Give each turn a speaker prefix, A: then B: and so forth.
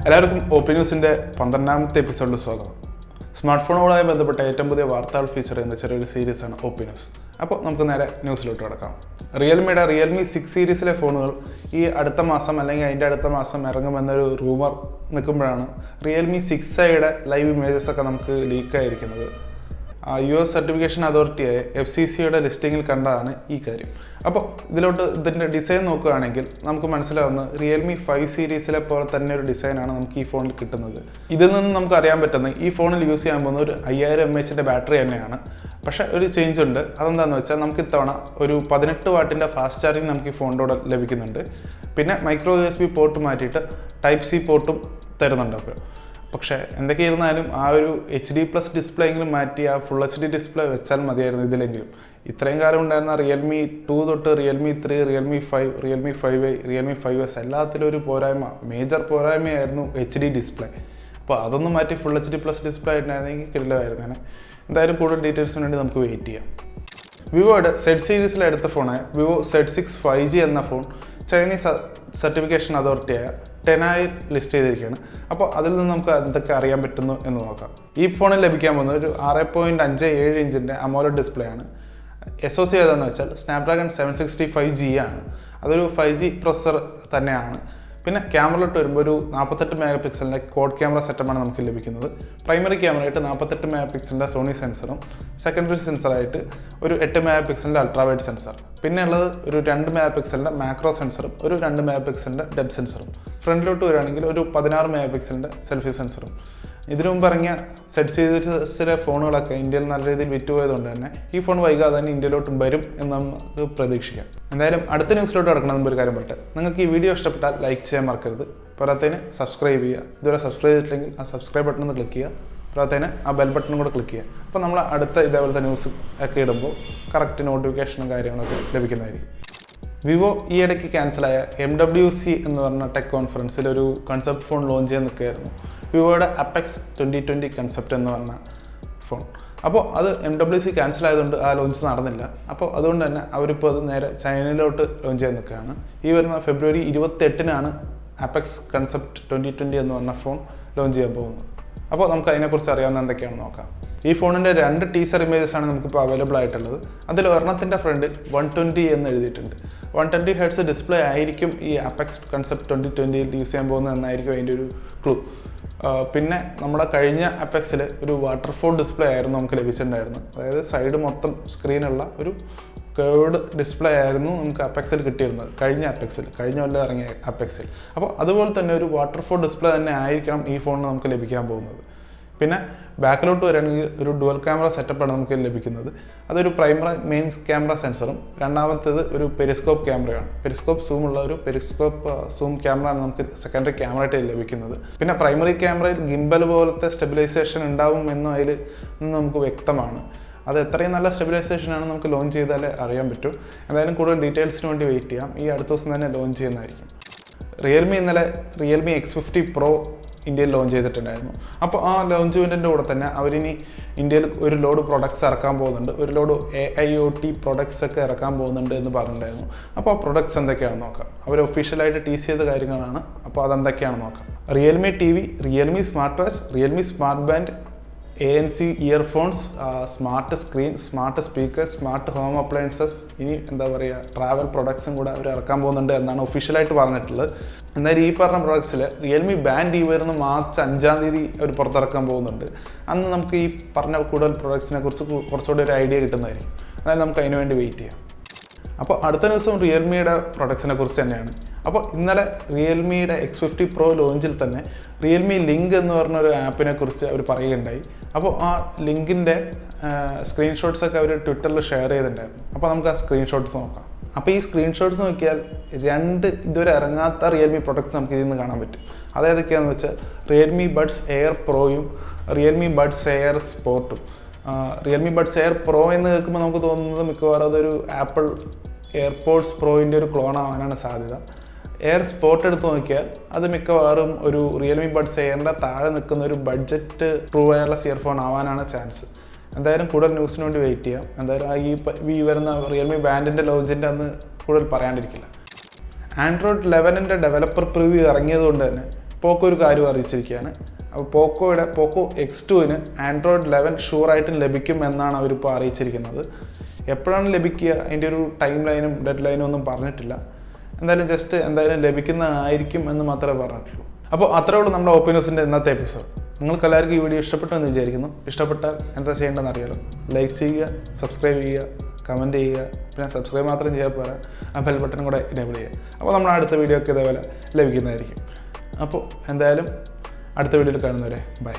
A: എല്ലാവർക്കും ഒപി ന്യൂസിൻ്റെ 12ാമത്തെ എപ്പിസോഡിൽ സ്വാഗതം. സ്മാർട്ട് ഫോണുകളുമായി ബന്ധപ്പെട്ട ഏറ്റവും പുതിയ വാർത്തകൾ ഫീച്ചർ ചെയ്യുന്ന ചെറിയൊരു സീരീസാണ് ഒപി ന്യൂസ്. അപ്പോൾ നമുക്ക് നേരെ ന്യൂസിലോട്ട് കിടക്കാം. റിയൽമി 6 സീരീസിലെ ഫോണുകൾ ഈ അടുത്ത മാസം അല്ലെങ്കിൽ അതിൻ്റെ അടുത്ത മാസം ഇറങ്ങുമെന്നൊരു റൂമർ നിൽക്കുമ്പോഴാണ് റിയൽമി 6ഐയുടെ ലൈവ് ഇമേജസ് ഒക്കെ നമുക്ക് ലീക്കായിരിക്കുന്നത്. US സർട്ടിഫിക്കേഷൻ അതോറിറ്റിയായ FCCയുടെ ലിസ്റ്റിങ്ങിൽ കണ്ടതാണ് ഈ കാര്യം. അപ്പോൾ ഇതിൻ്റെ ഡിസൈൻ നോക്കുകയാണെങ്കിൽ നമുക്ക് മനസ്സിലാവുന്നത് റിയൽമി 5 സീരീസിലെ പോലെ തന്നെ ഒരു ഡിസൈനാണ് നമുക്ക് ഈ ഫോണിൽ കിട്ടുന്നത്. ഇതിൽ നിന്ന് നമുക്ക് അറിയാൻ പറ്റുന്നത് ഈ ഫോണിൽ യൂസ് ചെയ്യാൻ പോകുന്ന ഒരു 5000 mAh ബാറ്ററി തന്നെയാണ്. പക്ഷേ ഒരു ചേഞ്ച് ഉണ്ട്. അതെന്താണെന്ന് വെച്ചാൽ നമുക്ക് ഇത്തവണ ഒരു 18 വാട്ടിൻ്റെ ഫാസ്റ്റ് ചാർജിങ് നമുക്ക് ഈ ഫോണിലൂടെ ലഭിക്കുന്നുണ്ട്. പിന്നെ മൈക്രോ USB പോർട്ട് മാറ്റിയിട്ട് Type-C പോർട്ടും തരുന്നുണ്ട്. പക്ഷേ എന്തൊക്കെയായിരുന്നാലും ആ ഒരു HD+ ഡിസ്പ്ലേ എങ്കിലും മാറ്റി ആ ഫുൾ HD ഡിസ്പ്ലേ വെച്ചാൽ മതിയായിരുന്നു ഇതിലെങ്കിലും. ഇത്രയും കാലം ഉണ്ടായിരുന്ന റിയൽമി 2 തൊട്ട് Realme 3, Realme 5, Realme 5i, Realme 5s എല്ലാത്തിലും ഒരു മേജർ പോരായ്മയായിരുന്നു HD ഡിസ്പ്ലേ. അപ്പോൾ അതൊന്നും മാറ്റി ഫുൾ HD+ ഡിസ്പ്ലേ ആയിരുന്നെങ്കിൽ കിടിലമായിരുന്നേനെ. എന്തായാലും കൂടുതൽ ഡീറ്റെയിൽസിന് വേണ്ടി നമുക്ക് വെയിറ്റ് ചെയ്യാം. വിവോയുടെ Z സീരീസിലെ അടുത്ത ഫോണായ വിവോ Z6 5G എന്ന ഫോൺ ചൈനീസ് സർട്ടിഫിക്കേഷൻ അതോറിറ്റിയായ ടെനായി ലിസ്റ്റ് ചെയ്തിരിക്കുകയാണ്. അപ്പോൾ അതിൽ നിന്ന് നമുക്ക് എന്തൊക്കെ അറിയാൻ പറ്റുന്നു എന്ന് നോക്കാം. ഈ ഫോണിൽ ലഭിക്കാൻ പോകുന്നത് ഒരു 6.57 ഇഞ്ചിൻ്റെ അമോലഡ് ഡിസ്പ്ലേ ആണ്. SoC ഏതാണെന്ന് വെച്ചാൽ സ്നാപ്ഡ്രാഗൺ 765G ആണ്. അതൊരു 5G പ്രൊസസ്സർ തന്നെയാണ്. പിന്നെ ക്യാമറയിലോട്ട് വരുമ്പോൾ ഒരു 48 മെഗാ പിക്സലിൻ്റെ കോഡ് ക്യാമറ സെറ്റപ്പാണ് നമുക്ക് ലഭിക്കുന്നത്. പ്രൈമറി ക്യാമറയായിട്ട് 48 മെഗാ പിക്സലിൻ്റെ സോണി സെൻസറും സെക്കൻഡറി സെൻസറായിട്ട് ഒരു 8 മെഗാ പിക്സലിൻ്റെ അൾട്രാവൈഡ് സെൻസർ, പിന്നെ ഉള്ളത് ഒരു 2 മെഗാ പിക്സലിൻ്റെ മാക്രോ സെൻസറും ഒരു 2 മെഗാ പിക്സലിൻ്റെ ഡെപ്ത് സെൻസറും. ഫ്രണ്ടിലോട്ട് വരികയാണെങ്കിൽ ഒരു 16 മെഗാ പിക്സലിൻ്റെ സെൽഫി സെൻസറും. ഇതിനു മുമ്പ് ഇറങ്ങിയ Z സീരീസിലെ ഫോണുകളൊക്കെ ഇന്ത്യയിൽ നല്ല രീതിയിൽ വിറ്റുപോയതുകൊണ്ട് തന്നെ ഈ ഫോൺ വൈകാതെ തന്നെ ഇന്ത്യയിലോട്ടും വരും എന്ന് നമുക്ക് പ്രതീക്ഷിക്കാം. എന്തായാലും അടുത്ത ന്യൂസിലോട്ട് കിടക്കണമെന്ന് ഒരു കാര്യം പറയട്ടെ. നിങ്ങൾക്ക് ഈ വീഡിയോ ഇഷ്ടപ്പെട്ടാൽ ലൈക്ക് ചെയ്യാൻ മറക്കരുത്. പോരാത്തതിന് സബ്സ്ക്രൈബ് ചെയ്യുക. ഇതുവരെ സബ്സ്ക്രൈബ് ചെയ്തിട്ടില്ലെങ്കിൽ ആ സബ്സ്ക്രൈബ് ബട്ടൺ ഒന്ന് ക്ലിക്ക് ചെയ്യുക. പോരാത്തതിന് ആ ബെൽ ബട്ടണും കൂടെ ക്ലിക്ക് ചെയ്യുക. അപ്പോൾ നമ്മൾ അടുത്ത ഇതേപോലത്തെ ന്യൂസ് ഒക്കെ ഇടുമ്പോൾ കറക്റ്റ് നോട്ടിഫിക്കേഷനും കാര്യങ്ങളൊക്കെ ലഭിക്കുന്നതായിരിക്കും. വിവോ ഈ ഇടയ്ക്ക് ക്യാൻസലായ MWC എന്ന് പറഞ്ഞ ടെക് കോൺഫറൻസിൽ ഒരു കൺസെപ്റ്റ് ഫോൺ ലോഞ്ച് ചെയ്യാൻ നിൽക്കുകയായിരുന്നു. വിവോയുടെ അപ്പെക്സ് 2020 കൺസെപ്റ്റ് എന്ന് പറഞ്ഞ ഫോൺ. അപ്പോൾ അത് MWC ക്യാൻസൽ ആയതുകൊണ്ട് ആ ലോഞ്ച് നടന്നില്ല. അപ്പോൾ അതുകൊണ്ട് തന്നെ അവരിപ്പോൾ അത് നേരെ ചൈനയിലോട്ട് ലോഞ്ച് ചെയ്യാൻ നിൽക്കുകയാണ്. ഈ വരുന്ന ഫെബ്രുവരി 28-നാണ് അപ്പെക്സ് കൺസെപ്റ്റ് 2020 എന്ന് പറഞ്ഞ ഫോൺ ലോഞ്ച് ചെയ്യാൻ പോകുന്നത്. അപ്പോൾ നമുക്ക് അതിനെക്കുറിച്ച് അറിയാവുന്ന എന്തൊക്കെയാണെന്ന് നോക്കാം. ഈ ഫോണിൻ്റെ 2 ടീസർ ഇമേജസ് ആണ് നമുക്കിപ്പോൾ അവൈലബിൾ ആയിട്ടുള്ളത്. അതിൽ ഒരെണ്ണത്തിൻ്റെ ഫ്രണ്ടിൽ 120 എന്ന് എഴുതിയിട്ടുണ്ട്. 120 ഹെർട്സ് ഡിസ്പ്ലേ ആയിരിക്കും ഈ അപ്പെക്സ് കൺസെപ്റ്റ് 2020 യൂസ് ചെയ്യാൻ പോകുന്നത് എന്നായിരിക്കും അതിൻ്റെ ഒരു ക്ലൂ. പിന്നെ നമ്മുടെ കഴിഞ്ഞ അപ്പെക്സിൽ ഒരു വാട്ടർഫോൾ ഡിസ്പ്ലേ ആയിരുന്നു നമുക്ക് ലഭിച്ചിട്ടുണ്ടായിരുന്നു. അതായത് സൈഡ് മൊത്തം സ്ക്രീനുള്ള ഒരു കേർവ്ഡ് ഡിസ്പ്ലേ ആയിരുന്നു നമുക്ക് അപ്പെക്സിൽ കിട്ടിയിരുന്നത് കഴിഞ്ഞ കൊല്ലം ഇറങ്ങിയ അപ്പെക്സിൽ. അപ്പോൾ അതുപോലെ തന്നെ ഒരു വാട്ടർഫോൾ ഡിസ്പ്ലേ തന്നെ ആയിരിക്കണം ഈ ഫോണിന് നമുക്ക് ലഭിക്കാൻ പോകുന്നത്. പിന്നെ ബാക്കിലോട്ട് വരികയാണെങ്കിൽ ഒരു ഡുവൽ ക്യാമറ സെറ്റപ്പാണ് നമുക്ക് ലഭിക്കുന്നത്. അതൊരു പ്രൈമറി മെയിൻ ക്യാമറ സെൻസറും രണ്ടാമത്തേത് ഒരു പെരിസ്കോപ്പ് ക്യാമറയാണ്. പെരിസ്കോപ്പ് സൂം ക്യാമറ ആണ് നമുക്ക് സെക്കൻഡറി ക്യാമറയായിട്ട് ലഭിക്കുന്നത്. പിന്നെ പ്രൈമറി ക്യാമറയിൽ ഗിംബൽ പോലത്തെ സ്റ്റെബിലൈസേഷൻ ഉണ്ടാവും എന്നും അതിൽ നിന്ന് നമുക്ക് വ്യക്തമാണ്. അത് എത്രയും നല്ല സ്റ്റെബിലൈസേഷനാണ് നമുക്ക് ലോഞ്ച് ചെയ്താലേ അറിയാൻ പറ്റും. എന്തായാലും കൂടുതൽ ഡീറ്റെയിൽസിന് വേണ്ടി വെയിറ്റ് ചെയ്യാം. ഈ അടുത്ത ദിവസം തന്നെ ലോഞ്ച് ചെയ്യുന്നതായിരിക്കും. റിയൽമി X50 Pro ഇന്ത്യയിൽ ലോഞ്ച് ചെയ്തിട്ടുണ്ടായിരുന്നു. അപ്പോൾ ആ ലോഞ്ച് ഇവൻറ്റിൻ്റെ കൂടെ തന്നെ അവരിനി ഇന്ത്യയിൽ ഒരു ലോഡ് പ്രൊഡക്ട്സ് ഇറക്കാൻ പോകുന്നുണ്ട്. ഒരു ലോഡ് AIoT പ്രൊഡക്ട്സ് ഒക്കെ ഇറക്കാൻ പോകുന്നുണ്ട് എന്ന് പറഞ്ഞിട്ടുണ്ടായിരുന്നു. അപ്പോൾ ആ പ്രൊഡക്ട്സ് എന്തൊക്കെയാണെന്ന് നോക്കാം. അവർ ഒഫീഷ്യലായിട്ട് ടീസ് ചെയ്ത കാര്യങ്ങളാണ്. അപ്പോൾ അതെന്തൊക്കെയാണെന്ന് നോക്കാം. Realme TV, Realme smart watch, Realme smart band, ANC earphones, smart screen, smart speakers, smart home appliances, ഇനി ട്രാവൽ പ്രൊഡക്ട്സും കൂടെ അവർ ഇറക്കാൻ പോകുന്നുണ്ട് എന്നാണ് ഒഫീഷ്യലായിട്ട് പറഞ്ഞിട്ടുള്ളത്. എന്നാലും ഈ പറഞ്ഞ പ്രൊഡക്ട്സിൽ റിയൽമി ബാൻഡ് ഈ വരുന്ന മാർച്ച് 5-ാം തീയതി അവർ പുറത്തിറക്കാൻ പോകുന്നുണ്ട്. അന്ന് നമുക്ക് ഈ പറഞ്ഞ കൂടുതൽ പ്രൊഡക്ട്സിനെ കുറിച്ച് കുറച്ചുകൂടി ഒരു ഐഡിയ കിട്ടുന്നതായിരിക്കും. അതായത് നമുക്ക് അതിന് വേണ്ടി വെയിറ്റ് ചെയ്യാം. അപ്പോൾ അടുത്ത ദിവസം റിയൽമിയുടെ പ്രൊഡക്ട്സിനെ കുറിച്ച് തന്നെയാണ്. അപ്പോൾ ഇന്നലെ റിയൽമിയുടെ X50 Pro ലോഞ്ചിൽ തന്നെ റിയൽമി ലിങ്ക് എന്ന് പറഞ്ഞൊരു ആപ്പിനെ കുറിച്ച് അവർ പറയുകയുണ്ടായി. അപ്പോൾ ആ ലിങ്കിൻ്റെ സ്ക്രീൻഷോട്ട്സൊക്കെ അവർ ട്വിറ്ററിൽ ഷെയർ ചെയ്തിട്ടുണ്ടായിരുന്നു. അപ്പോൾ നമുക്ക് ആ സ്ക്രീൻഷോട്ട്സ് നോക്കാം. അപ്പോൾ ഈ സ്ക്രീൻഷോട്ട്സ് നോക്കിയാൽ 2 ഇതുവരെ ഇറങ്ങാത്ത റിയൽമി പ്രൊഡക്ട്സ് നമുക്ക് ഇതിൽ നിന്ന് കാണാൻ പറ്റും. അതേതൊക്കെയാണെന്ന് വെച്ചാൽ റിയൽമി ബഡ്സ് എയർ പ്രോയും റിയൽമി ബഡ്സ് എയർ സ്പോർട്ടും. റിയൽമി ബഡ്സ് എയർ പ്രോ എന്ന് കേൾക്കുമ്പോൾ നമുക്ക് തോന്നുന്നത് മിക്കവാറും അതൊരു ആപ്പിൾ എയർപോഡ്സ് പ്രോയിൻ്റെ ഒരു ക്ലോൺ ആവാനാണ് സാധ്യത. എയർ സ്പോർട്ട് എടുത്ത് നോക്കിയാൽ അത് മിക്കവാറും ഒരു റിയൽമി ബഡ്സ് എയറിൻ്റെ താഴെ നിൽക്കുന്ന ഒരു ബഡ്ജറ്റ് ട്രൂ വയർലെസ് ഇയർഫോൺ ആവാനാണ് ചാൻസ്. എന്തായാലും കൂടുതൽ ന്യൂസിന് വേണ്ടി വെയിറ്റ് ചെയ്യാം. എന്തായാലും ഈ വരുന്ന റിയൽമി ബാൻഡിൻ്റെ ലോഞ്ചിൻ്റെ അന്ന് കൂടുതൽ പറയാണ്ടിരിക്കില്ല. ആൻഡ്രോയിഡ് 11 ഡെവലപ്പർ പ്രിവ്യൂ ഇറങ്ങിയതുകൊണ്ട് തന്നെ പോക്കോ ഒരു കാര്യം അറിയിച്ചിരിക്കുകയാണ്. അപ്പോൾ പോക്കോ X2-ന് ആൻഡ്രോയിഡ് 11 ഷുവറായിട്ടും ലഭിക്കും എന്നാണ് അവരിപ്പോൾ അറിയിച്ചിരിക്കുന്നത്. എപ്പോഴാണ് ലഭിക്കുക, അതിൻ്റെ ഒരു ടൈം ലൈനും ഡെഡ് ലൈനും ഒന്നും പറഞ്ഞിട്ടില്ല. എന്തായാലും ലഭിക്കുന്നതായിരിക്കും എന്ന് മാത്രമേ പറഞ്ഞിട്ടുള്ളൂ. അപ്പോൾ അത്രേ ഉള്ളൂ നമ്മുടെ ഒപ്പീനിയൻസിൻ്റെ ഇന്നത്തെ എപ്പിസോഡ്. നിങ്ങൾക്ക് എല്ലാവർക്കും ഈ വീഡിയോ ഇഷ്ടപ്പെട്ടു എന്ന് വിചാരിക്കുന്നു. ഇഷ്ടപ്പെട്ടാൽ എന്താ ചെയ്യേണ്ടതെന്ന് അറിയാലോ. ലൈക്ക് ചെയ്യുക, സബ്സ്ക്രൈബ് ചെയ്യുക, കമൻറ്റ് ചെയ്യുക. പിന്നെ സബ്സ്ക്രൈബ് മാത്രം ചെയ്യാൻ പോരാ, ആ ബെൽ ബട്ടൺ കൂടെ എനേബിൾ ചെയ്യുക. അപ്പോൾ നമ്മുടെ അടുത്ത വീഡിയോ ഒക്കെ ഇതേപോലെ ലഭിക്കുന്നതായിരിക്കും. അപ്പോൾ എന്തായാലും അടുത്ത വീഡിയോയിൽ കാണുന്നവരെ ബൈ.